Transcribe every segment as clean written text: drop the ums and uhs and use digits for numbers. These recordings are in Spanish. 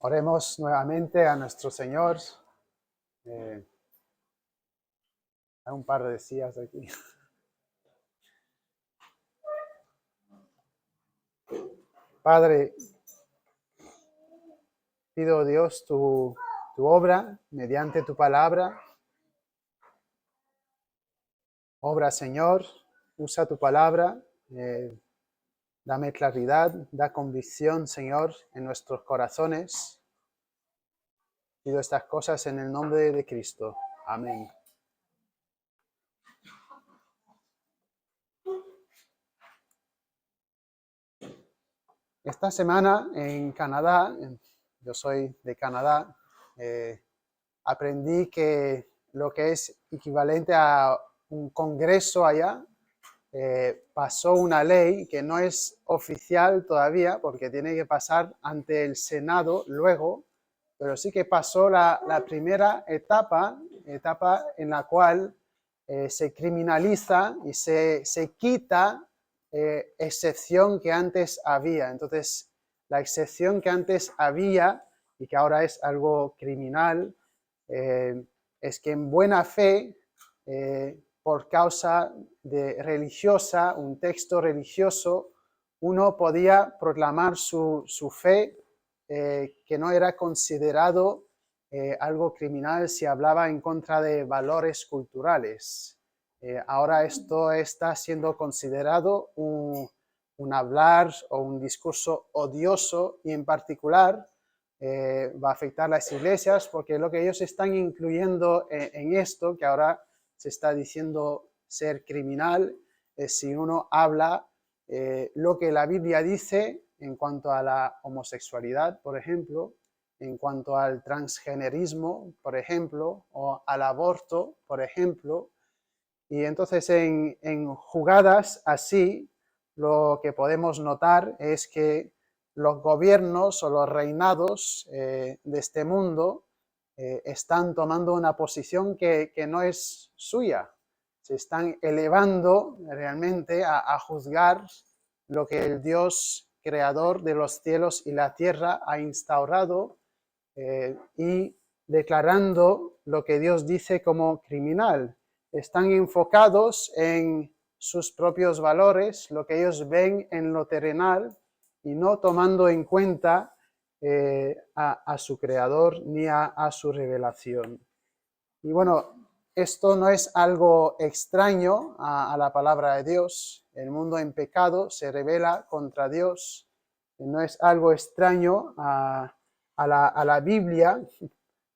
Oremos nuevamente a nuestro Señor. Hay un par de sillas aquí. Padre, pido Dios tu obra mediante tu palabra. Obra, Señor, usa tu palabra. Dame claridad, da convicción, Señor, en nuestros corazones. Pido estas cosas en el nombre de Cristo. Amén. Esta semana en Canadá, yo soy de Canadá, aprendí que lo que es equivalente a un congreso allá, pasó una ley que no es oficial todavía porque tiene que pasar ante el Senado luego, pero sí que pasó la primera etapa en la cual se criminaliza y se quita excepción que antes había. Entonces, la excepción que antes había y que ahora es algo criminal, es que en buena fe, por causa de religiosa, un texto religioso, uno podía proclamar su fe, que no era considerado algo criminal si hablaba en contra de valores culturales. Ahora esto está siendo considerado un hablar o un discurso odioso y en particular va a afectar a las iglesias porque lo que ellos están incluyendo en esto, que ahora se está diciendo ser criminal, es si uno habla lo que la Biblia dice en cuanto a la homosexualidad, por ejemplo, en cuanto al transgenerismo, por ejemplo, o al aborto, por ejemplo. Y entonces en jugadas así, lo que podemos notar es que los gobiernos o los reinados de este mundo están tomando una posición que no es suya. Se están elevando realmente a juzgar lo que el Dios creador de los cielos y la tierra ha instaurado y declarando lo que Dios dice como criminal. Están enfocados en sus propios valores, lo que ellos ven en lo terrenal y no tomando en cuenta a su creador ni a su revelación. Y bueno, esto no es algo extraño a la palabra de Dios. El mundo en pecado se rebela contra Dios. No es algo extraño a la Biblia.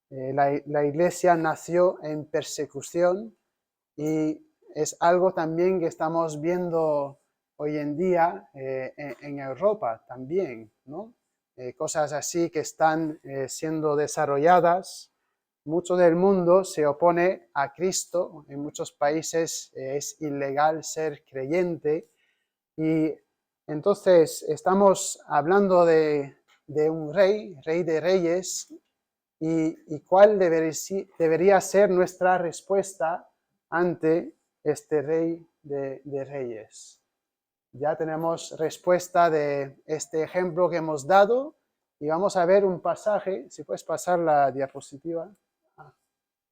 La iglesia nació en persecución y es algo también que estamos viendo hoy en día en Europa también, ¿no? Cosas así que están siendo desarrolladas. Mucho del mundo se opone a Cristo. En muchos países es ilegal ser creyente. Y entonces estamos hablando de un rey de reyes, y cuál debería ser nuestra respuesta ante este rey de reyes. Ya tenemos respuesta de este ejemplo que hemos dado y vamos a ver un pasaje. Si puedes pasar la diapositiva.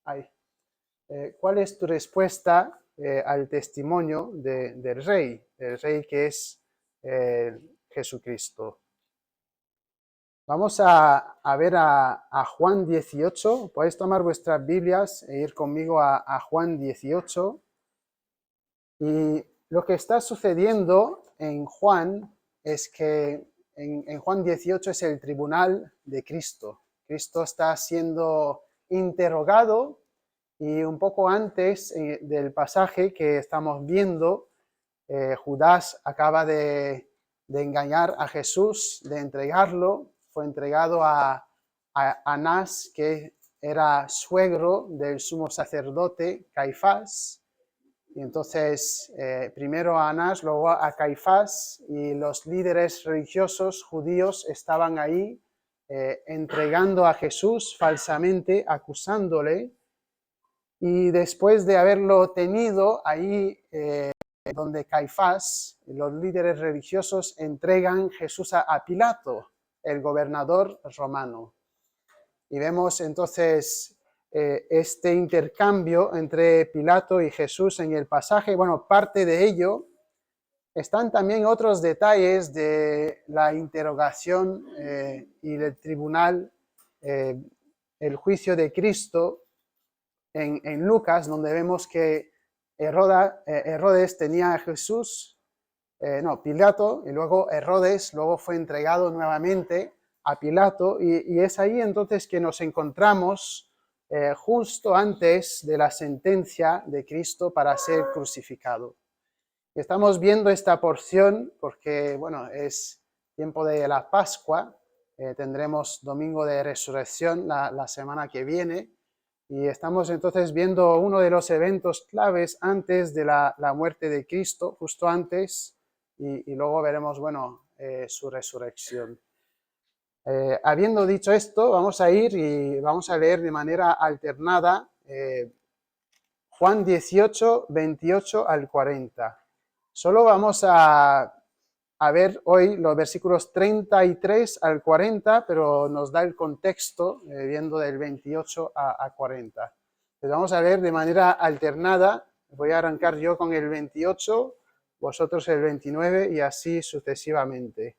Ahí. ¿Cuál es tu respuesta al testimonio del rey que es Jesucristo? Vamos a ver a Juan 18. Podéis tomar vuestras Biblias e ir conmigo a Juan 18. Y lo que está sucediendo en Juan es que en Juan 18 es el tribunal de Cristo. Cristo está siendo interrogado y un poco antes del pasaje que estamos viendo, Judas acaba de engañar a Jesús, de entregarlo. Fue entregado a Anás, que era suegro del sumo sacerdote Caifás. Y entonces, primero a Anás, luego a Caifás, y los líderes religiosos judíos estaban ahí entregando a Jesús falsamente, acusándole. Y después de haberlo tenido ahí, donde Caifás, los líderes religiosos entregan Jesús a Pilato, el gobernador romano. Y vemos entonces este intercambio entre Pilato y Jesús en el pasaje. Bueno, parte de ello. Están también otros detalles de la interrogación y del tribunal, el juicio de Cristo en Lucas, donde vemos que Herodes tenía a Jesús, Pilato, y luego Herodes, luego fue entregado nuevamente a Pilato, y es ahí entonces que nos encontramos justo antes de la sentencia de Cristo para ser crucificado. Estamos viendo esta porción porque, bueno, es tiempo de la Pascua, tendremos Domingo de Resurrección la semana que viene, y estamos entonces viendo uno de los eventos claves antes de la muerte de Cristo, justo antes, y luego veremos, bueno, su resurrección. Habiendo dicho esto, vamos a ir y vamos a leer de manera alternada Juan 18, 28 al 40. Solo vamos a ver hoy los versículos 33 al 40, pero nos da el contexto viendo del 28 a 40. Entonces vamos a leer de manera alternada. Voy a arrancar yo con el 28, vosotros el 29 y así sucesivamente.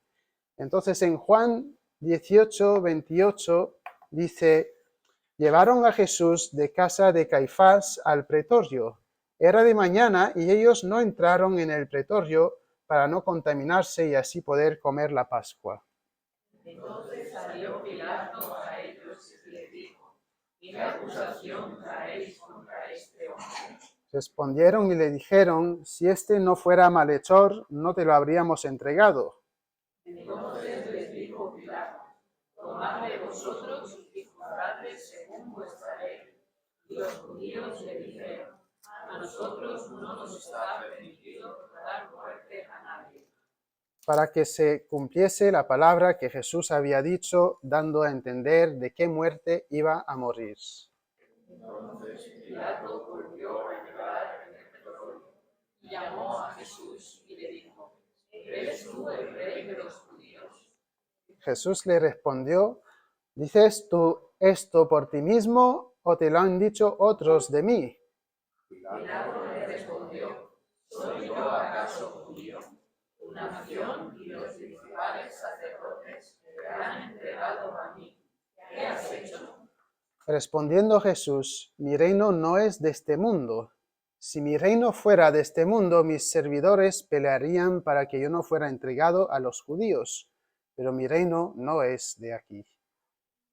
Entonces en Juan 18, 28 dice: llevaron a Jesús de casa de Caifás al pretorio. Era de mañana y ellos no entraron en el pretorio para no contaminarse y así poder comer la Pascua. Entonces salió Pilato a ellos y les dijo: ¿qué acusación traéis contra este hombre? Respondieron y le dijeron: si este no fuera malhechor, no te lo habríamos entregado. Entonces les dijo Pilato: tomadle vosotros y juzgadle según vuestra ley. Y los judíos le dijeron: a nosotros no nos está permitido dar muerte a nadie. Para que se cumpliese la palabra que Jesús había dicho, dando a entender de qué muerte iba a morir. Entonces Pilato volvió a entrar en el pretorio y llamó a Jesús y le dijo: ¿eres tú el rey de los judíos? Jesús le respondió: ¿dices tú esto por ti mismo o te lo han dicho otros de mí? Pilato le respondió: ¿soy yo acaso judío? Tu nación y los principales sacerdotes te han entregado a mí. ¿Qué has hecho? Respondiendo Jesús: mi reino no es de este mundo. Si mi reino fuera de este mundo, mis servidores pelearían para que yo no fuera entregado a los judíos, pero mi reino no es de aquí.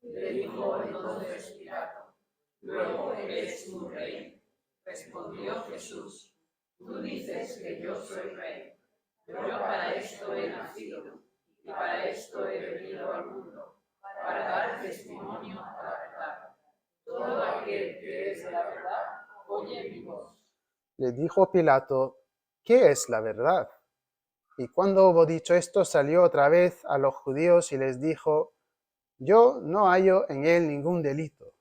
Le dijo entonces Pilato: ¿luego eres un rey? Respondió Jesús: tú dices que yo soy rey. Yo para esto he nacido y para esto he venido al mundo, para dar testimonio a la verdad. Todo aquel que es de la verdad oye mi voz. Le dijo Pilato: ¿qué es la verdad? Y cuando hubo dicho esto, salió otra vez a los judíos y les dijo: yo no hallo en él ningún delito.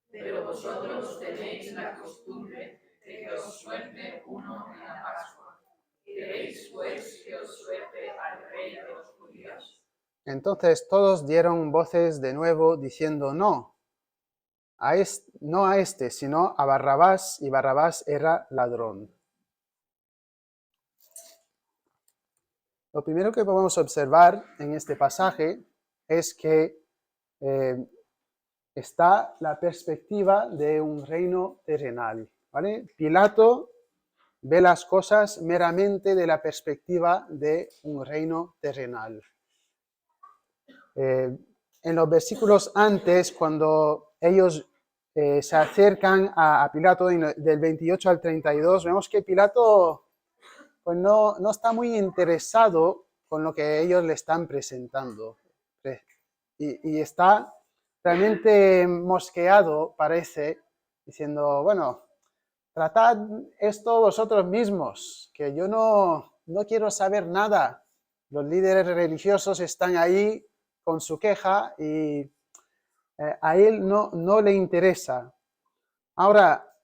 Pero vosotros tenéis la costumbre de que os suelte uno en la Pascua. ¿Queréis pues que os suelte al rey de los judíos? Entonces todos dieron voces de nuevo, diciendo: no a este, sino a Barrabás, y Barrabás era ladrón. Lo primero que podemos observar en este pasaje es que está la perspectiva de un reino terrenal, ¿vale? Pilato ve las cosas meramente de la perspectiva de un reino terrenal. En los versículos antes, cuando ellos se acercan a Pilato, del 28 al 32, vemos que Pilato pues no está muy interesado con lo que ellos le están presentando. Y está realmente mosqueado, parece, diciendo: bueno, tratad esto vosotros mismos, que yo no quiero saber nada. Los líderes religiosos están ahí con su queja y a él no le interesa. Ahora,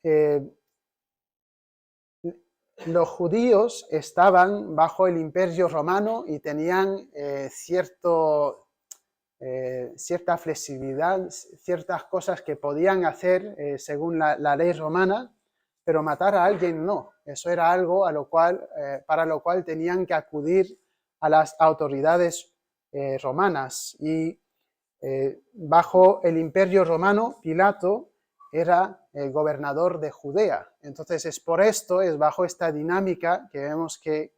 los judíos estaban bajo el imperio romano y tenían cierto cierta flexibilidad, ciertas cosas que podían hacer según la ley romana, pero matar a alguien no. Eso era algo para lo cual tenían que acudir a las autoridades romanas. Y bajo el Imperio Romano, Pilato era el gobernador de Judea. Entonces es bajo esta dinámica que vemos que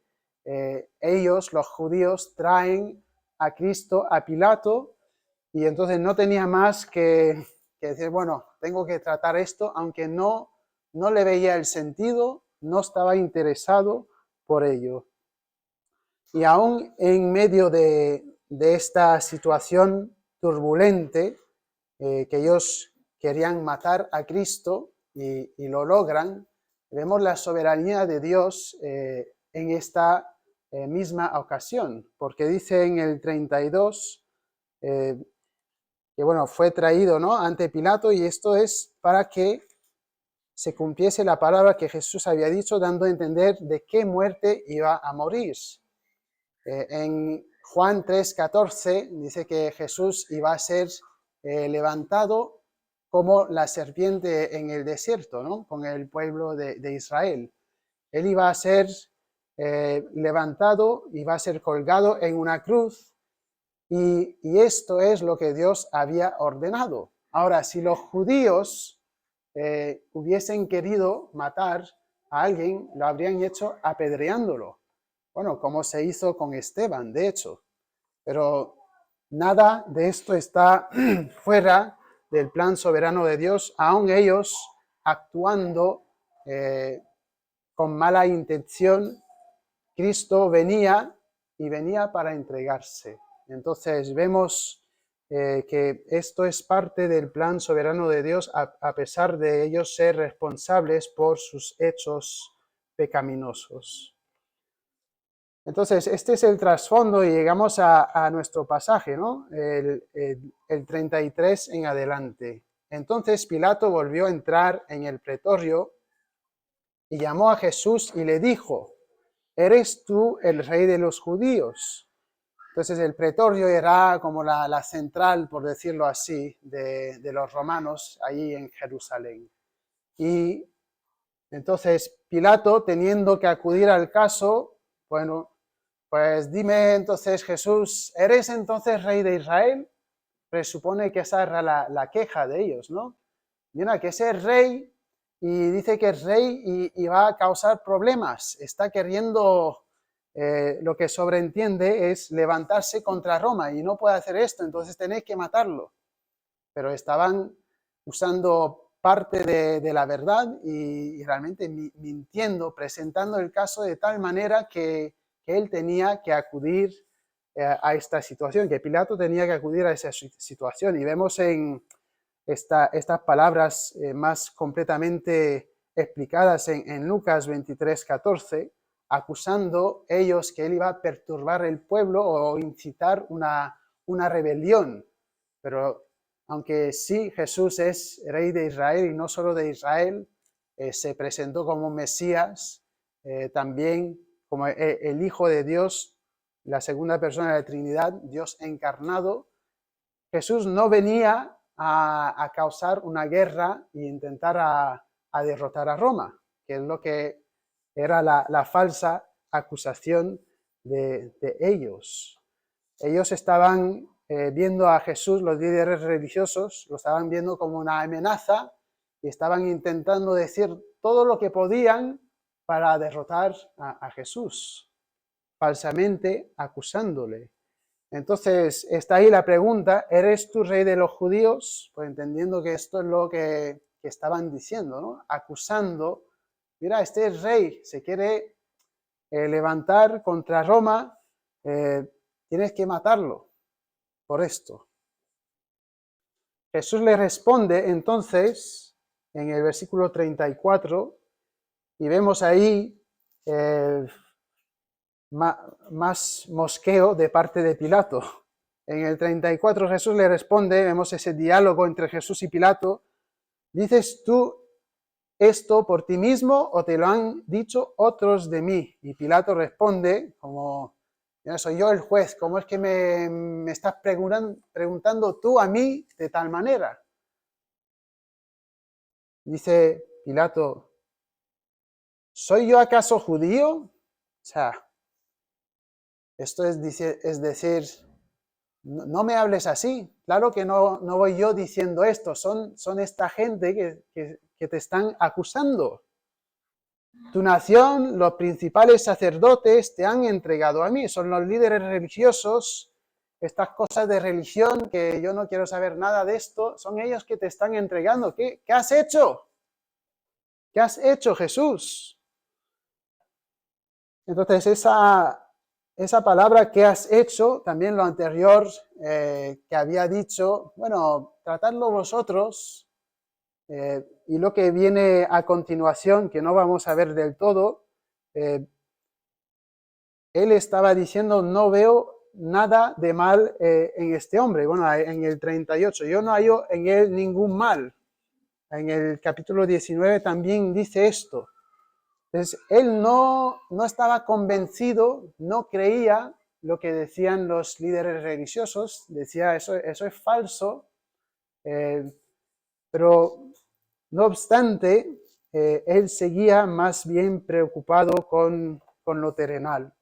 ellos, los judíos, traen a Cristo a Pilato, y entonces no tenía más que decir, bueno, tengo que tratar esto, aunque no le veía el sentido, no estaba interesado por ello. Y aún en medio de esta situación turbulente, que ellos querían matar a Cristo y lo logran, vemos la soberanía de Dios en esta misma ocasión, porque dice en el 32 que bueno, fue traído, ¿no?, ante Pilato, y esto es para que se cumpliese la palabra que Jesús había dicho, dando a entender de qué muerte iba a morir. En Juan 3:14 dice que Jesús iba a ser levantado como la serpiente en el desierto, ¿no?, con el pueblo de Israel. Él iba a ser levantado, iba a ser colgado en una cruz, y esto es lo que Dios había ordenado. Ahora, si los judíos hubiesen querido matar a alguien, lo habrían hecho apedreándolo. Bueno, como se hizo con Esteban, de hecho. Pero nada de esto está fuera del plan soberano de Dios, aun ellos actuando con mala intención. Cristo venía para entregarse. Entonces vemos que esto es parte del plan soberano de Dios, a pesar de ellos ser responsables por sus hechos pecaminosos. Entonces, este es el trasfondo y llegamos a nuestro pasaje, ¿no? El 33 en adelante. Entonces Pilato volvió a entrar en el pretorio y llamó a Jesús y le dijo: ¿eres tú el rey de los judíos? Entonces el pretorio era como la central, por decirlo así, de los romanos allí en Jerusalén. Y entonces Pilato, teniendo que acudir al caso, bueno, pues dime entonces, Jesús, ¿eres entonces rey de Israel? Presupone que esa era la queja de ellos, ¿no? Mira, que ese rey, y dice que es rey y va a causar problemas, está queriendo, lo que sobreentiende es levantarse contra Roma, y no puede hacer esto, entonces tenéis que matarlo. Pero estaban usando parte de la verdad y realmente mintiendo, presentando el caso de tal manera que él tenía que acudir a esta situación, que Pilato tenía que acudir a esa situación. Y vemos en estas palabras más completamente explicadas en Lucas 23:14, acusando ellos que él iba a perturbar el pueblo o incitar una rebelión. Pero aunque sí Jesús es rey de Israel y no solo de Israel, se presentó como Mesías, también como el Hijo de Dios, la segunda persona de la Trinidad, Dios encarnado. Jesús no venía a causar una guerra e intentar a derrotar a Roma, que es lo que era la falsa acusación de ellos. Ellos estaban viendo a Jesús, los líderes religiosos, lo estaban viendo como una amenaza y estaban intentando decir todo lo que podían para derrotar a Jesús, falsamente acusándole. Entonces, está ahí la pregunta: ¿eres tú rey de los judíos? Pues entendiendo que esto es lo que estaban diciendo, ¿no? Acusando, mira, este es rey, se quiere levantar contra Roma, tienes que matarlo por esto. Jesús le responde entonces en el versículo 34, y vemos ahí más mosqueo de parte de Pilato. En el 34 Jesús le responde, vemos ese diálogo entre Jesús y Pilato: ¿dices tú esto por ti mismo o te lo han dicho otros de mí? Y Pilato responde, como Ya soy yo el juez, ¿cómo es que me estás preguntando tú a mí de tal manera? Dice Pilato, ¿soy yo acaso judío? O sea, esto es decir, no me hables así. Claro que no voy yo diciendo esto, son esta gente que te están acusando. Tu nación, los principales sacerdotes te han entregado a mí, son los líderes religiosos, estas cosas de religión que yo no quiero saber nada de esto, son ellos que te están entregando. ¿Qué has hecho? ¿Qué has hecho, Jesús? Entonces, esa palabra que has hecho, también lo anterior que había dicho, bueno, tratadlo vosotros, y lo que viene a continuación, que no vamos a ver del todo, él estaba diciendo, no veo nada de mal en este hombre. Bueno, en el 38, yo no hallo en él ningún mal. En el capítulo 19 también dice esto. Entonces, él no estaba convencido, no creía lo que decían los líderes religiosos, decía eso es falso, pero no obstante, él seguía más bien preocupado con lo terrenal.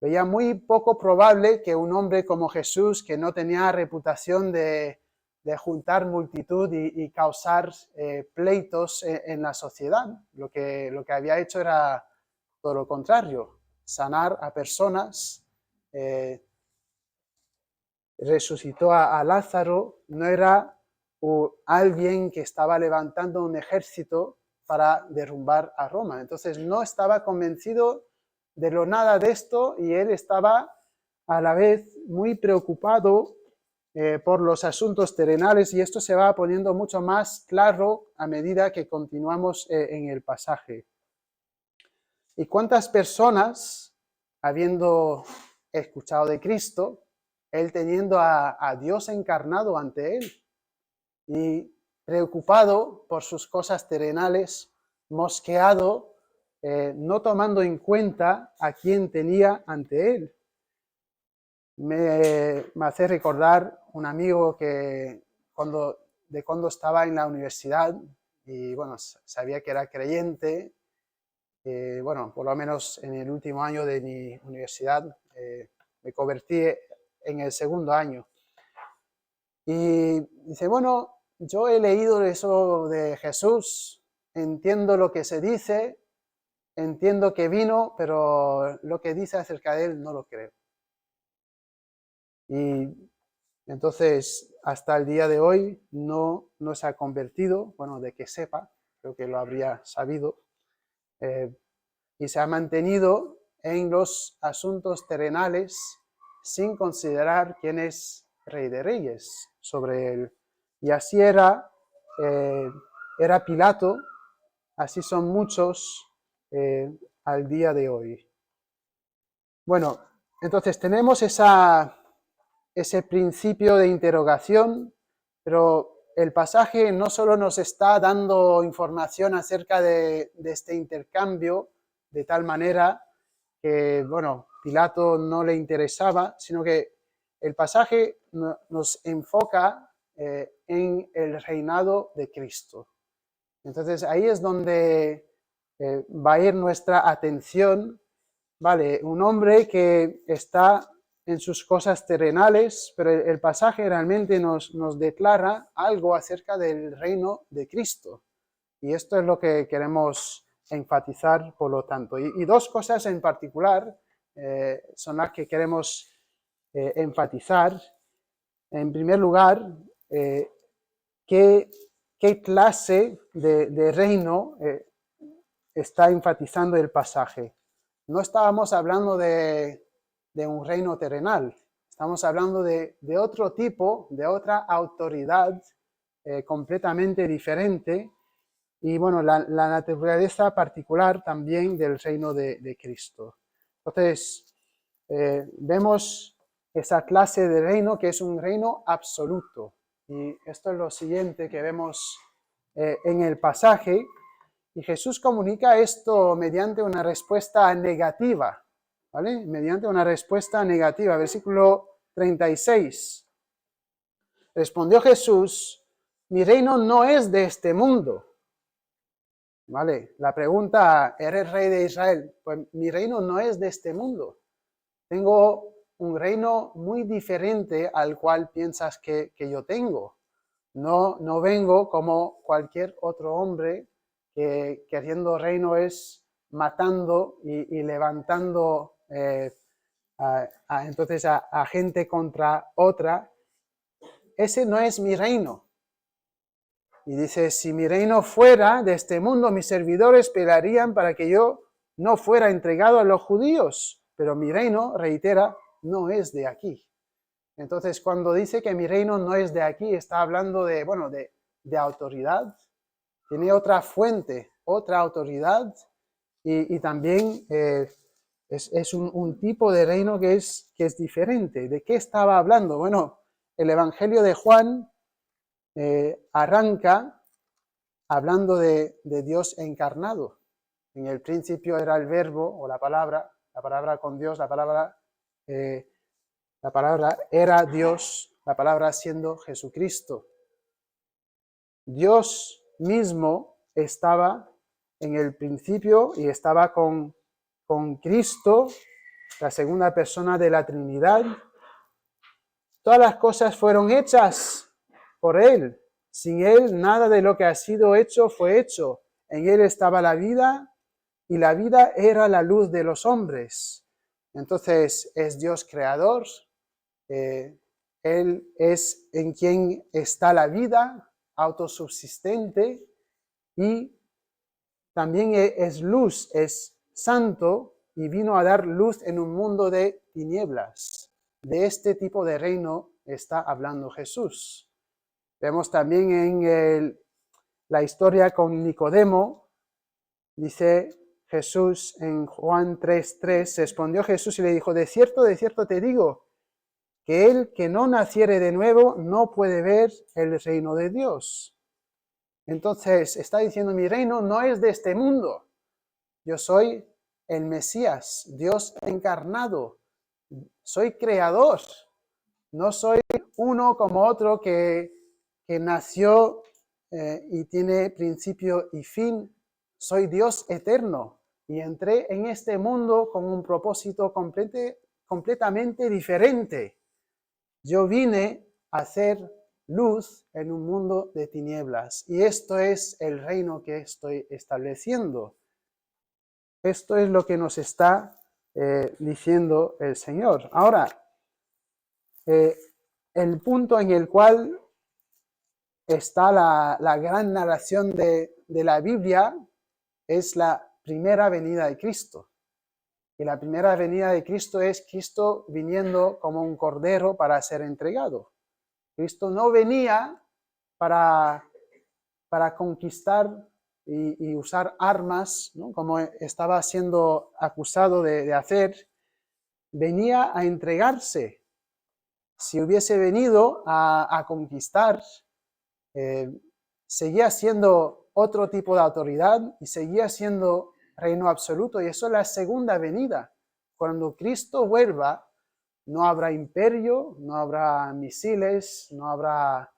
Veía muy poco probable que un hombre como Jesús, que no tenía reputación de juntar multitud y causar pleitos en la sociedad, lo que había hecho era todo lo contrario, sanar a personas, resucitó a Lázaro, no era alguien que estaba levantando un ejército para derrumbar a Roma. Entonces no estaba convencido de lo nada de esto y él estaba a la vez muy preocupado por los asuntos terrenales y esto se va poniendo mucho más claro a medida que continuamos en el pasaje. ¿Y cuántas personas, habiendo escuchado de Cristo, él teniendo a Dios encarnado ante él y preocupado por sus cosas terrenales, mosqueado, no tomando en cuenta a quien tenía ante él? Me hace recordar un amigo que cuando estaba en la universidad y bueno, sabía que era creyente, bueno, por lo menos en el último año de mi universidad, me convertí en el segundo año. Y dice, bueno, yo he leído eso de Jesús, entiendo lo que se dice, entiendo que vino, pero lo que dice acerca de él no lo creo. Y entonces, hasta el día de hoy no se ha convertido, bueno, de que sepa, creo que lo habría sabido, y se ha mantenido en los asuntos terrenales sin considerar quién es Rey de Reyes sobre él. Y así era Pilato, así son muchos al día de hoy. Bueno, entonces tenemos ese principio de interrogación, pero el pasaje no solo nos está dando información acerca de este intercambio, de tal manera que, bueno, Pilato no le interesaba, sino que el pasaje nos enfoca en el reinado de Cristo. Entonces ahí es donde va a ir nuestra atención, ¿vale? Un hombre que está en sus cosas terrenales, pero el pasaje realmente nos declara algo acerca del reino de Cristo. Y esto es lo que queremos enfatizar, por lo tanto. Y dos cosas en particular son las que queremos enfatizar. En primer lugar, ¿qué clase de reino está enfatizando el pasaje? No estábamos hablando de un reino terrenal, estamos hablando de otro tipo, de otra autoridad completamente diferente, y bueno, la naturaleza particular también del reino de Cristo. Entonces, vemos esa clase de reino que es un reino absoluto. Y esto es lo siguiente que vemos en el pasaje. Y Jesús comunica esto mediante una respuesta negativa. ¿vale? Mediante una respuesta negativa. Versículo 36. Respondió Jesús, mi reino no es de este mundo. ¿Vale? La pregunta, ¿eres rey de Israel? Pues mi reino no es de este mundo. Tengo un reino muy diferente al cual piensas que yo tengo. No vengo como cualquier otro hombre que queriendo reino es matando y levantando entonces a gente contra otra. Ese no es mi reino. Y dice, si mi reino fuera de este mundo, mis servidores pelearían para que yo no fuera entregado a los judíos. Pero mi reino, reitera, no es de aquí. Entonces, cuando dice que mi reino no es de aquí, está hablando de autoridad. Tiene otra fuente, otra autoridad. Y también es un tipo de reino que es diferente. ¿De qué estaba hablando? Bueno, el Evangelio de Juan arranca hablando de Dios encarnado. En el principio era el verbo o la palabra con Dios, la palabra era Dios, la palabra siendo Jesucristo. Dios mismo estaba en el principio y estaba con Cristo, la segunda persona de la Trinidad. Todas las cosas fueron hechas por Él. Sin Él, nada de lo que ha sido hecho fue hecho. En Él estaba la vida y la vida era la luz de los hombres. Entonces, es Dios creador. Él es en quien está la vida, autosubsistente, y también es luz, es santo, y vino a dar luz en un mundo de tinieblas. De este tipo de reino está hablando Jesús. Vemos también en la historia con Nicodemo, dice Jesús en Juan 3:3, respondió Jesús y le dijo, de cierto te digo, que el que no naciere de nuevo no puede ver el reino de Dios. Entonces está diciendo, mi reino no es de este mundo. Yo soy el Mesías, Dios encarnado. Soy creador. No soy uno como otro que nació y tiene principio y fin. Soy Dios eterno y entré en este mundo con un propósito completamente diferente. Yo vine a hacer luz en un mundo de tinieblas y esto es el reino que estoy estableciendo. Esto es lo que nos está diciendo el Señor. Ahora, el punto en el cual está la gran narración de la Biblia es la primera venida de Cristo. Y la primera venida de Cristo es Cristo viniendo como un cordero para ser entregado. Cristo no venía para conquistar y usar armas, ¿no? Como estaba siendo acusado de hacer. Venía a entregarse. Si hubiese venido a conquistar, seguía siendo otro tipo de autoridad y seguía siendo reino absoluto. Y eso es la segunda venida. Cuando Cristo vuelva, no habrá imperio, no habrá misiles, no habrá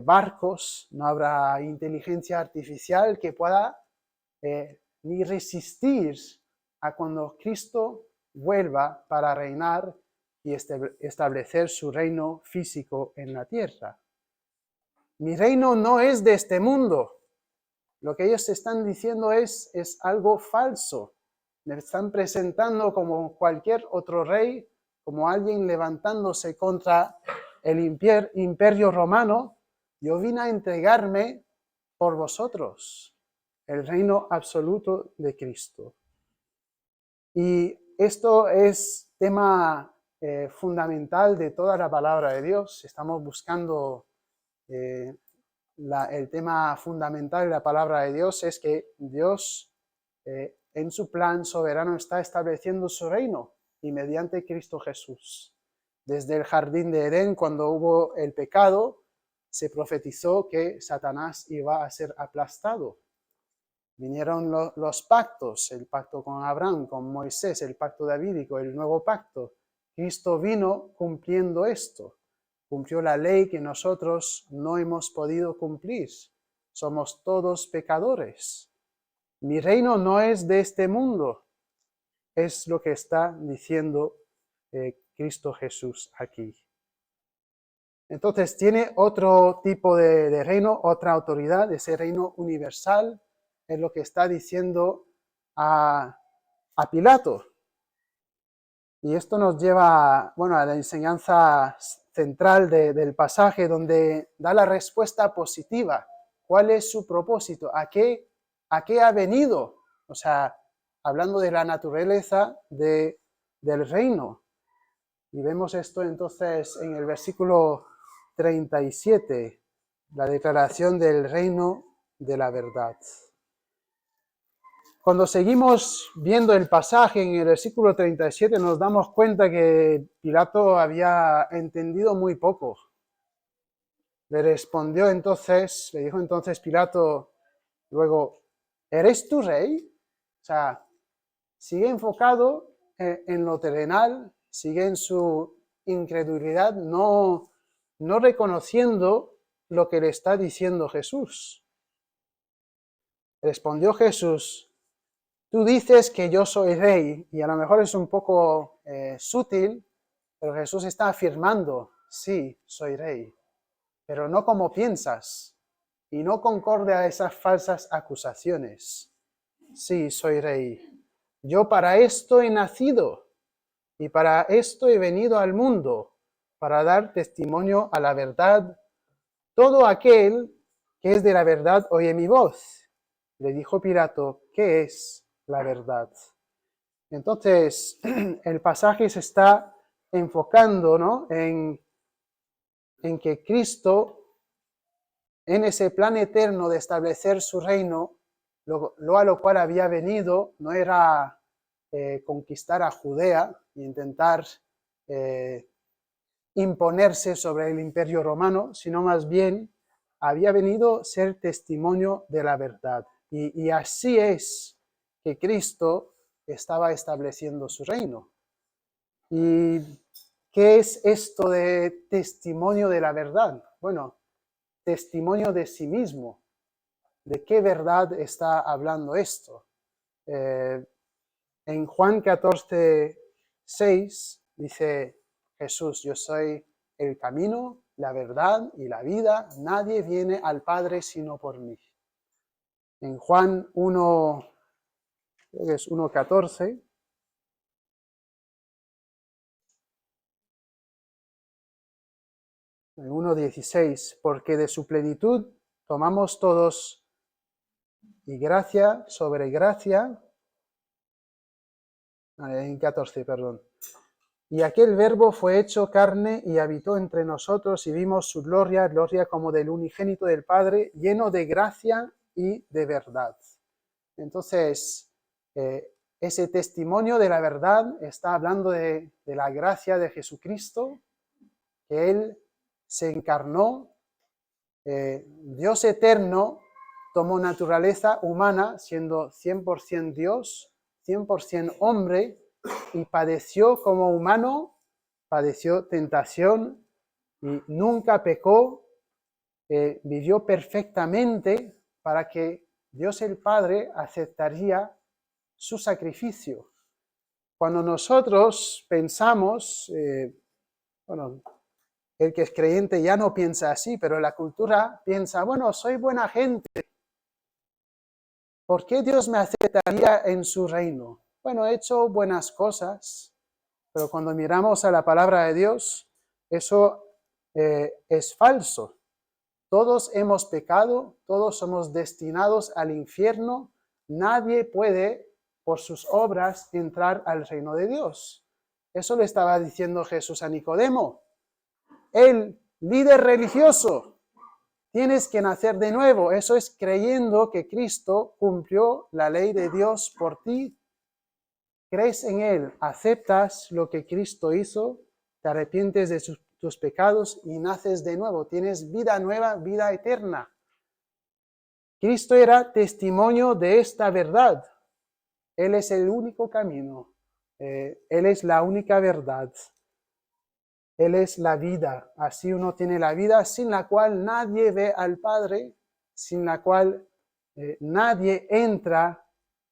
barcos, no habrá inteligencia artificial que pueda ni resistir a cuando Cristo vuelva para reinar y establecer su reino físico en la tierra. Mi reino no es de este mundo. Lo que ellos están diciendo es algo falso. Me están presentando como cualquier otro rey, como alguien levantándose contra el imperio romano. Yo vine a entregarme por vosotros, el reino absoluto de Cristo. Y esto es tema fundamental de toda la palabra de Dios. Estamos buscando el tema fundamental de la palabra de Dios es que Dios en su plan soberano está estableciendo su reino y mediante Cristo Jesús. Desde el jardín de Edén, cuando hubo el pecado, se profetizó que Satanás iba a ser aplastado. Vinieron los pactos, el pacto con Abraham, con Moisés, el pacto davídico, el nuevo pacto. Cristo vino cumpliendo esto. Cumplió la ley que nosotros no hemos podido cumplir. Somos todos pecadores. Mi reino no es de este mundo. Es lo que está diciendo Cristo Jesús aquí. Entonces tiene otro tipo de reino, otra autoridad, ese reino universal, es lo que está diciendo a Pilato. Y esto nos lleva, bueno, a la enseñanza central del pasaje, donde da la respuesta positiva. ¿Cuál es su propósito? ¿A qué ha venido? O sea, hablando de la naturaleza del reino. Y vemos esto entonces en el versículo 37, la declaración del reino de la verdad. Cuando seguimos viendo el pasaje en el versículo 37 nos damos cuenta que Pilato había entendido muy poco. Le dijo entonces Pilato luego, ¿eres tú rey? O sea, sigue enfocado en lo terrenal, sigue en su incredulidad, no reconociendo lo que le está diciendo Jesús. Respondió Jesús, tú dices que yo soy rey, y a lo mejor es un poco sutil, pero Jesús está afirmando, sí, soy rey, pero no como piensas, y no concorde a esas falsas acusaciones. Sí, soy rey. Yo para esto he nacido, y para esto he venido al mundo, para dar testimonio a la verdad. Todo aquel que es de la verdad oye mi voz. Le dijo Pilato, ¿qué es la verdad? Entonces, el pasaje se está enfocando, ¿no?, en que Cristo, en ese plan eterno de establecer su reino, lo a lo cual había venido no era conquistar a Judea e intentar imponerse sobre el imperio romano, sino más bien había venido a ser testimonio de la verdad. Y así es que Cristo estaba estableciendo su reino. ¿Y qué es esto de testimonio de la verdad? Bueno, testimonio de sí mismo. ¿De qué verdad está hablando esto? En Juan 14, 6 dice Jesús, yo soy el camino, la verdad y la vida. Nadie viene al Padre sino por mí. En Juan 1, creo que es 1:14. En 1:16, porque de su plenitud tomamos todos y gracia sobre gracia. En 14, perdón. Y aquel verbo fue hecho carne y habitó entre nosotros y vimos su gloria, gloria como del unigénito del Padre, lleno de gracia y de verdad. Entonces, ese testimonio de la verdad está hablando de la gracia de Jesucristo, que Él se encarnó, Dios eterno, tomó naturaleza humana, siendo 100% Dios, 100% hombre, y padeció como humano, padeció tentación y nunca pecó, vivió perfectamente para que Dios el Padre aceptaría su sacrificio. Cuando nosotros pensamos, bueno, el que es creyente ya no piensa así, pero la cultura piensa, bueno, soy buena gente, ¿por qué Dios me aceptaría en su reino? Bueno, he hecho buenas cosas, pero cuando miramos a la palabra de Dios, eso es falso. Todos hemos pecado, todos somos destinados al infierno, nadie puede por sus obras entrar al reino de Dios. Eso le estaba diciendo Jesús a Nicodemo, el líder religioso. Tienes que nacer de nuevo. Eso es creyendo que Cristo cumplió la ley de Dios por ti. Crees en Él, aceptas lo que Cristo hizo, te arrepientes de tus pecados y naces de nuevo. Tienes vida nueva, vida eterna. Cristo era testimonio de esta verdad. Él es el único camino. Él es la única verdad. Él es la vida. Así uno tiene la vida sin la cual nadie ve al Padre, sin la cual nadie entra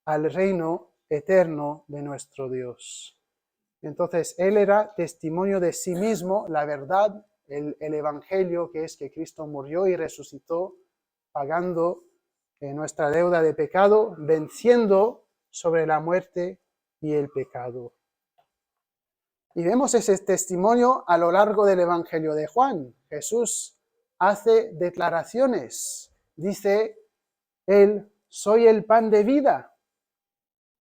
al reino eterno de nuestro Dios. Entonces, Él era testimonio de sí mismo, la verdad, el Evangelio, que es que Cristo murió y resucitó, pagando nuestra deuda de pecado, venciendo sobre la muerte y el pecado. Y vemos ese testimonio a lo largo del Evangelio de Juan. Jesús hace declaraciones. Dice él, soy el pan de vida,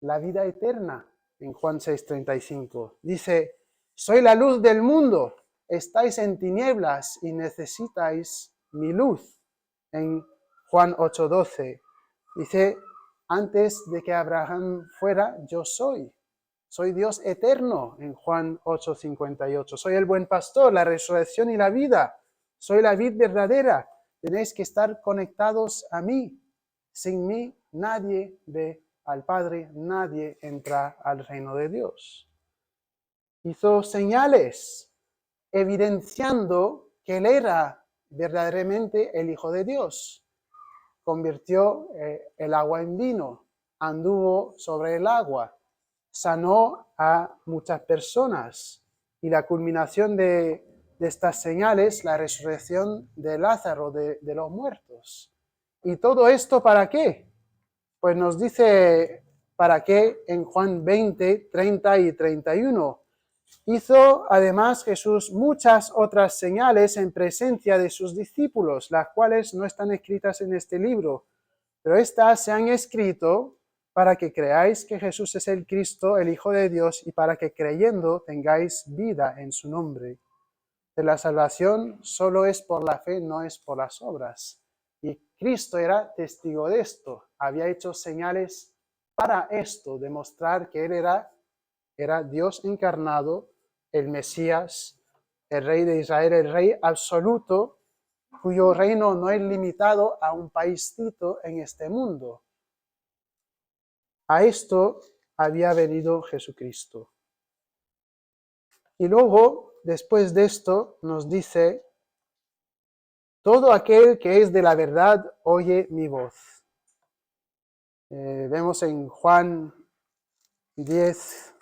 la vida eterna, en Juan 6:35. Dice, soy la luz del mundo, estáis en tinieblas y necesitáis mi luz, en Juan 8:12. Dice, antes de que Abraham fuera, yo soy. Soy Dios eterno, en Juan 8:58. Soy el buen pastor, la resurrección y la vida. Soy la vid verdadera. Tenéis que estar conectados a mí. Sin mí nadie ve al Padre, nadie entra al reino de Dios. Hizo señales evidenciando que Él era verdaderamente el Hijo de Dios. Convirtió el agua en vino, anduvo sobre el agua, sanó a muchas personas. Y la culminación de estas señales, la resurrección de Lázaro de los muertos. ¿Y todo esto para qué? Pues nos dice para qué en Juan 20, 30 y 31. Hizo además Jesús muchas otras señales en presencia de sus discípulos, las cuales no están escritas en este libro, pero estas se han escrito para que creáis que Jesús es el Cristo, el Hijo de Dios, y para que creyendo tengáis vida en su nombre. De la salvación solo es por la fe, no es por las obras. Y Cristo era testigo de esto, había hecho señales para esto, demostrar que Él era Dios encarnado, el Mesías, el Rey de Israel, el Rey absoluto, cuyo reino no es limitado a un paíscito en este mundo. A esto había venido Jesucristo. Y luego, después de esto, nos dice, todo aquel que es de la verdad oye mi voz. Vemos en Juan 10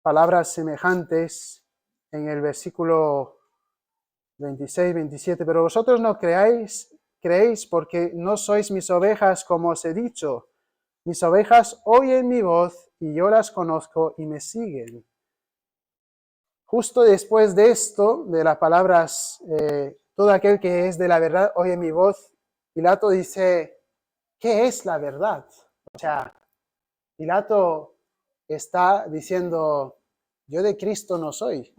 palabras semejantes en el versículo 26, 27. Pero vosotros no creéis porque no sois mis ovejas, como os he dicho. Mis ovejas oyen mi voz y yo las conozco y me siguen. Justo después de esto, de las palabras, todo aquel que es de la verdad oye mi voz, Pilato dice, ¿qué es la verdad? O sea, Pilato está diciendo, yo de Cristo no soy.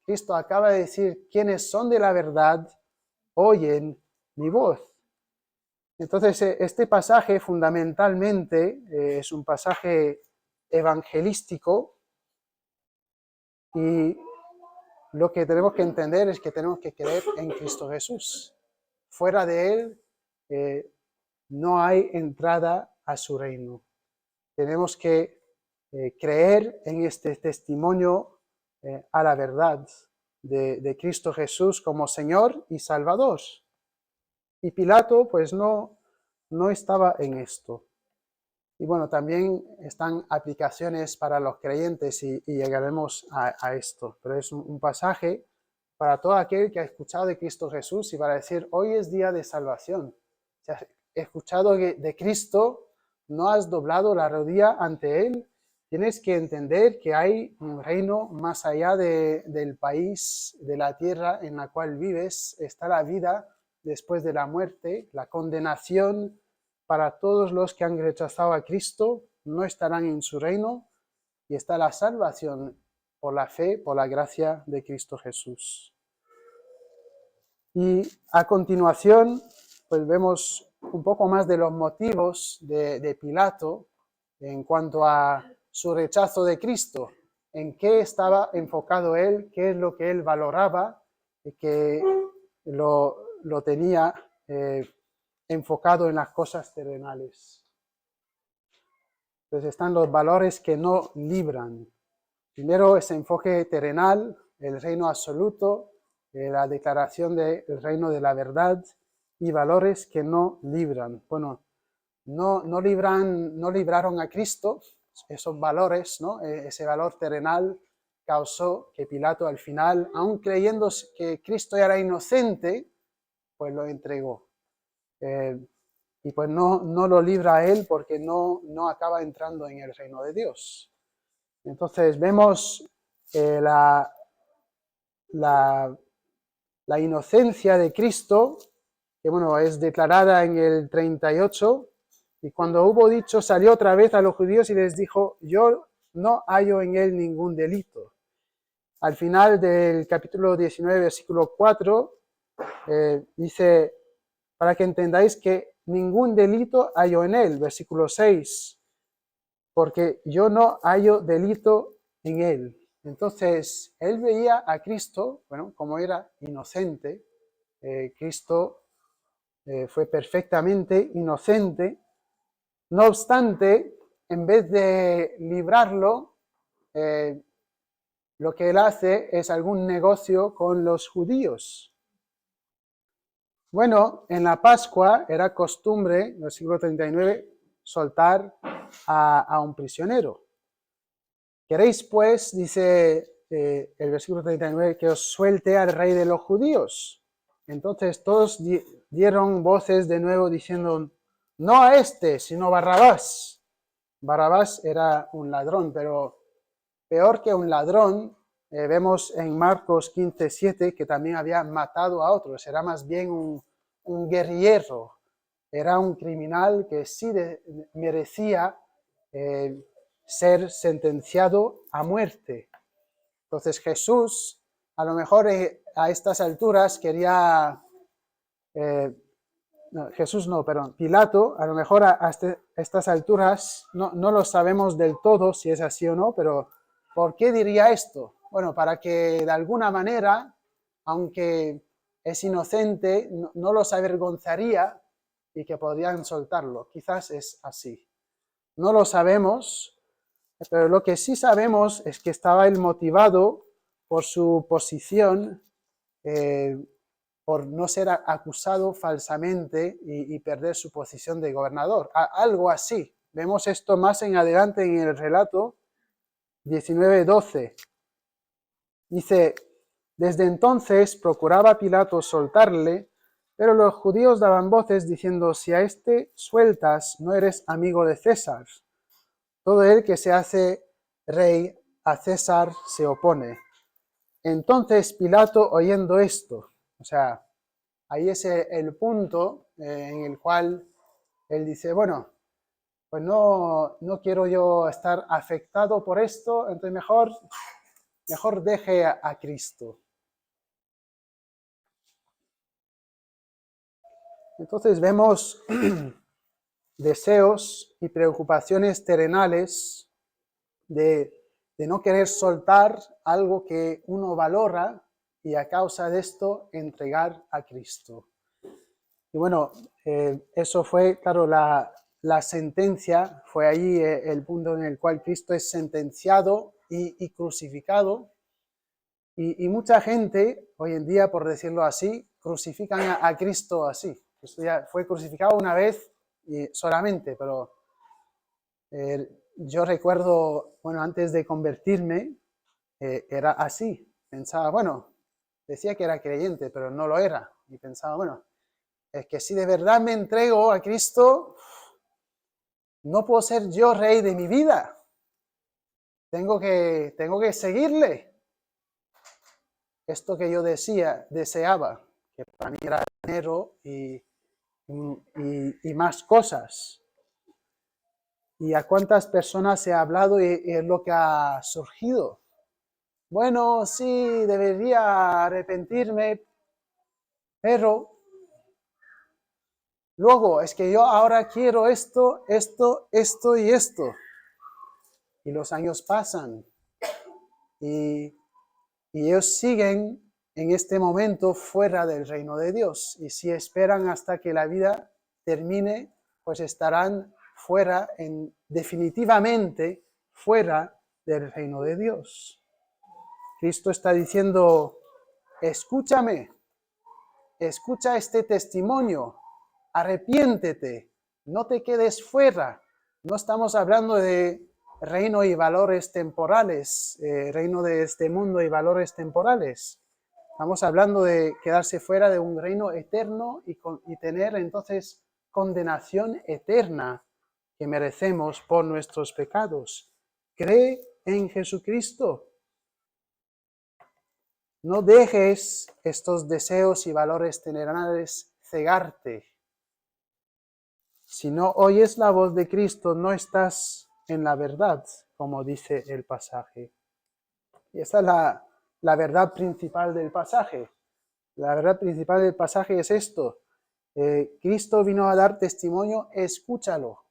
Cristo acaba de decir, quienes son de la verdad oyen mi voz. Entonces, este pasaje fundamentalmente es un pasaje evangelístico y lo que tenemos que entender es que tenemos que creer en Cristo Jesús. Fuera de Él no hay entrada a su reino. Tenemos que creer en este testimonio a la verdad de Cristo Jesús como Señor y Salvador. Y Pilato pues no estaba en esto. Y bueno, también están aplicaciones para los creyentes y llegaremos a esto. Pero es un pasaje para todo aquel que ha escuchado de Cristo Jesús y para decir, hoy es día de salvación. Si has escuchado de Cristo, no has doblado la rodilla ante Él, tienes que entender que hay un reino más allá del país, de la tierra en la cual vives, está la vida después de la muerte, la condenación para todos los que han rechazado a Cristo, no estarán en su reino, y está la salvación por la fe, por la gracia de Cristo Jesús. Y a continuación, pues vemos un poco más de los motivos de Pilato en cuanto a su rechazo de Cristo, en qué estaba enfocado él, qué es lo que él valoraba, que lo tenía enfocado en las cosas terrenales. Entonces están los valores que no libran. Primero, ese enfoque terrenal, el reino absoluto, la declaración del reino de la verdad y valores que no libran. Bueno, no libraron a Cristo, esos valores, ¿no? Ese valor terrenal causó que Pilato al final, aun creyendo que Cristo era inocente, pues lo entregó. Y pues no lo libra a él porque no acaba entrando en el reino de Dios. Entonces vemos la inocencia de Cristo, que bueno, es declarada en el 38, y cuando hubo dicho, salió otra vez a los judíos y les dijo, yo no hallo en él ningún delito. Al final del capítulo 19, versículo 4, dice, para que entendáis que ningún delito hallo en él, versículo 6, porque yo no hallo delito en él. Entonces, él veía a Cristo, bueno, como era inocente, Cristo fue perfectamente inocente. No obstante, en vez de librarlo, lo que él hace es algún negocio con los judíos. Bueno, en la Pascua era costumbre, en el siglo 39, soltar a un prisionero. ¿Queréis pues, dice el versículo 39, que os suelte al rey de los judíos? Entonces todos dieron voces de nuevo diciendo, no a este, sino Barrabás. Barrabás era un ladrón, pero peor que un ladrón, vemos en Marcos 15:7 que también había matado a otros, era más bien un guerrillero, era un criminal que sí merecía ser sentenciado a muerte. Entonces Jesús, a lo mejor a estas alturas quería, Pilato, a lo mejor a estas alturas, no lo sabemos del todo si es así o no, pero ¿por qué diría esto? Bueno, para que de alguna manera, aunque es inocente, no los avergonzaría y que podrían soltarlo. Quizás es así. No lo sabemos, pero lo que sí sabemos es que estaba él motivado por su posición, por no ser acusado falsamente y perder su posición de gobernador. Algo así. Vemos esto más en adelante en el relato 19:12. Dice, desde entonces procuraba Pilato soltarle, pero los judíos daban voces diciendo, si a este sueltas, no eres amigo de César. Todo el que se hace rey a César se opone. Entonces Pilato, oyendo esto, o sea, ahí es el punto en el cual él dice, bueno, pues no quiero yo estar afectado por esto, entonces mejor deje a Cristo. Entonces vemos deseos y preocupaciones terrenales de no querer soltar algo que uno valora y a causa de esto entregar a Cristo. Y bueno, eso fue, claro, la sentencia, fue ahí el punto en el cual Cristo es sentenciado y crucificado. Y mucha gente, hoy en día, por decirlo así, crucifican a Cristo así. Cristo ya fue crucificado una vez solamente, pero yo recuerdo, bueno, antes de convertirme, era así. Pensaba, bueno, decía que era creyente, pero no lo era. Y pensaba, bueno, es que si de verdad me entrego a Cristo, no puedo ser yo rey de mi vida. Tengo que seguirle. Esto que yo deseaba, que para mí era dinero y más cosas. ¿Y a cuántas personas se ha hablado y es lo que ha surgido? Bueno, sí, debería arrepentirme, pero luego es que yo ahora quiero esto y esto. Y los años pasan y ellos siguen en este momento fuera del reino de Dios. Y si esperan hasta que la vida termine, pues estarán fuera, definitivamente fuera del reino de Dios. Cristo está diciendo, escúchame, escucha este testimonio, arrepiéntete, no te quedes fuera. No estamos hablando de reino y valores temporales, reino de este mundo y valores temporales. Estamos hablando de quedarse fuera de un reino eterno y tener entonces condenación eterna que merecemos por nuestros pecados. Cree en Jesucristo. No dejes estos deseos y valores terrenales cegarte. Si no oyes la voz de Cristo, no estás en la verdad, como dice el pasaje. Y esta es la verdad principal del pasaje. La verdad principal del pasaje es esto. Cristo vino a dar testimonio, escúchalo.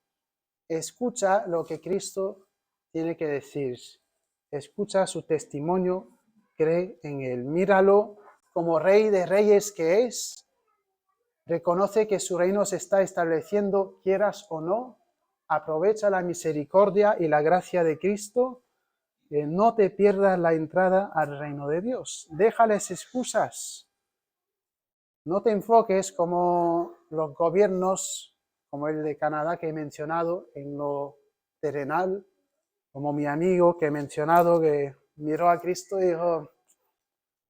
Escucha lo que Cristo tiene que decir. Escucha su testimonio, cree en él. Míralo como Rey de Reyes que es. Reconoce que su reino se está estableciendo, quieras o no. Aprovecha la misericordia y la gracia de Cristo. No te pierdas la entrada al reino de Dios. Déjales excusas. No te enfoques como los gobiernos, como el de Canadá que he mencionado, en lo terrenal, como mi amigo que he mencionado, que miró a Cristo y dijo,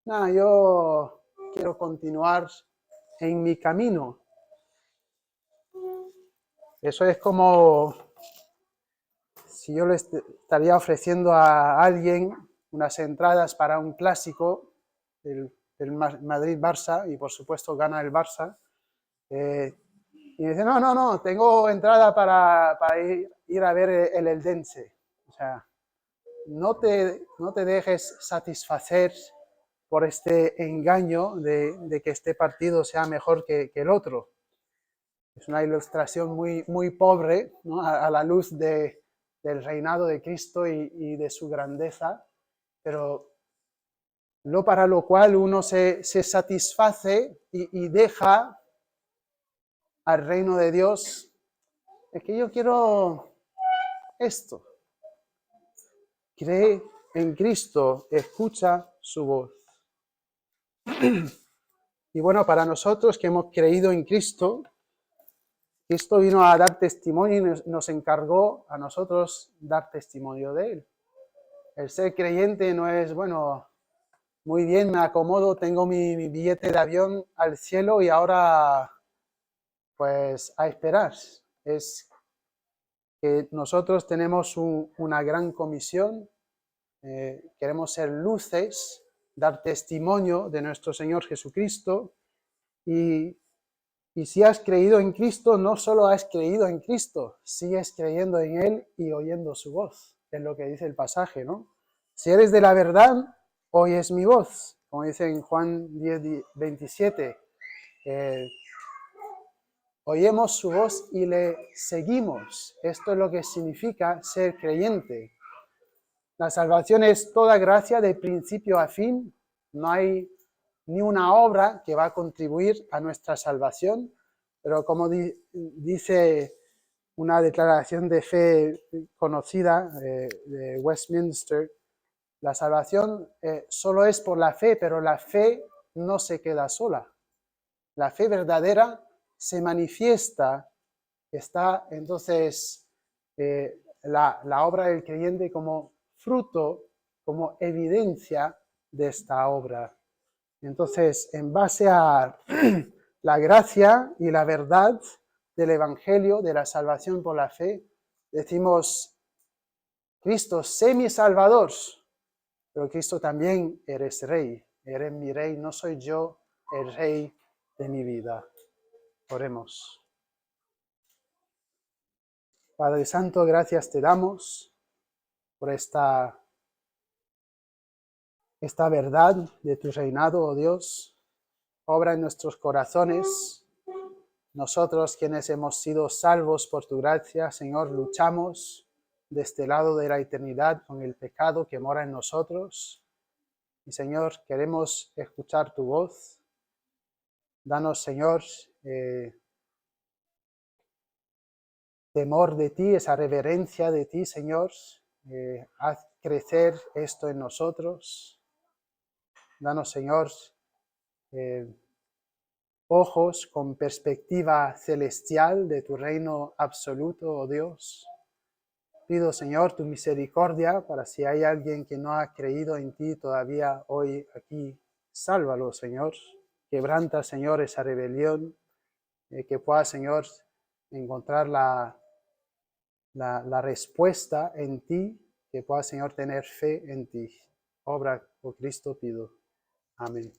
no, yo quiero continuar en mi camino. Eso es como si yo le estaría ofreciendo a alguien unas entradas para un clásico, el Madrid-Barça, y por supuesto gana el Barça, y me dice, no, tengo entrada para ir a ver el Eldense. O sea, no te dejes satisfacer por este engaño de que este partido sea mejor que el otro. Es una ilustración muy pobre, ¿no? a la luz del reinado de Cristo y de su grandeza, pero lo para lo cual uno se satisface y deja al reino de Dios, es que yo quiero esto. Cree en Cristo, escucha su voz. Y bueno, para nosotros que hemos creído en Cristo, Cristo vino a dar testimonio y nos encargó a nosotros dar testimonio de Él. El ser creyente no es, bueno, muy bien, me acomodo, tengo mi billete de avión al cielo y ahora, pues, a esperar. Es que nosotros tenemos una gran comisión, queremos ser luces, dar testimonio de nuestro Señor Jesucristo y si has creído en Cristo, no solo has creído en Cristo, sigues creyendo en Él y oyendo su voz, es lo que dice el pasaje, ¿no? Si eres de la verdad, oyes mi voz, como dice en Juan 10, 27. Oyemos su voz y le seguimos. Esto es lo que significa ser creyente. La salvación es toda gracia de principio a fin. No hay ni una obra que va a contribuir a nuestra salvación, pero como dice una declaración de fe conocida de Westminster, la salvación solo es por la fe, pero la fe no se queda sola. La fe verdadera se manifiesta, está entonces la obra del creyente como fruto, como evidencia de esta obra. Entonces, en base a la gracia y la verdad del Evangelio, de la salvación por la fe, decimos, Cristo, sé mi Salvador, pero Cristo también eres Rey, eres mi Rey, no soy yo el Rey de mi vida. Oremos. Padre Santo, gracias te damos por esta verdad de tu reinado, oh Dios. Obra en nuestros corazones. Nosotros quienes hemos sido salvos por tu gracia, Señor, luchamos de este lado de la eternidad con el pecado que mora en nosotros. Y Señor, queremos escuchar tu voz. Danos, Señor, temor de ti, esa reverencia de ti, Señor. Haz crecer esto en nosotros. Danos, Señor, ojos con perspectiva celestial de tu reino absoluto, oh Dios. Pido, Señor, tu misericordia para si hay alguien que no ha creído en ti todavía hoy aquí, sálvalo, Señor. Quebranta, Señor, esa rebelión, que pueda, Señor, encontrar la respuesta en ti, que pueda, Señor, tener fe en ti. Obra por Cristo pido. Amén.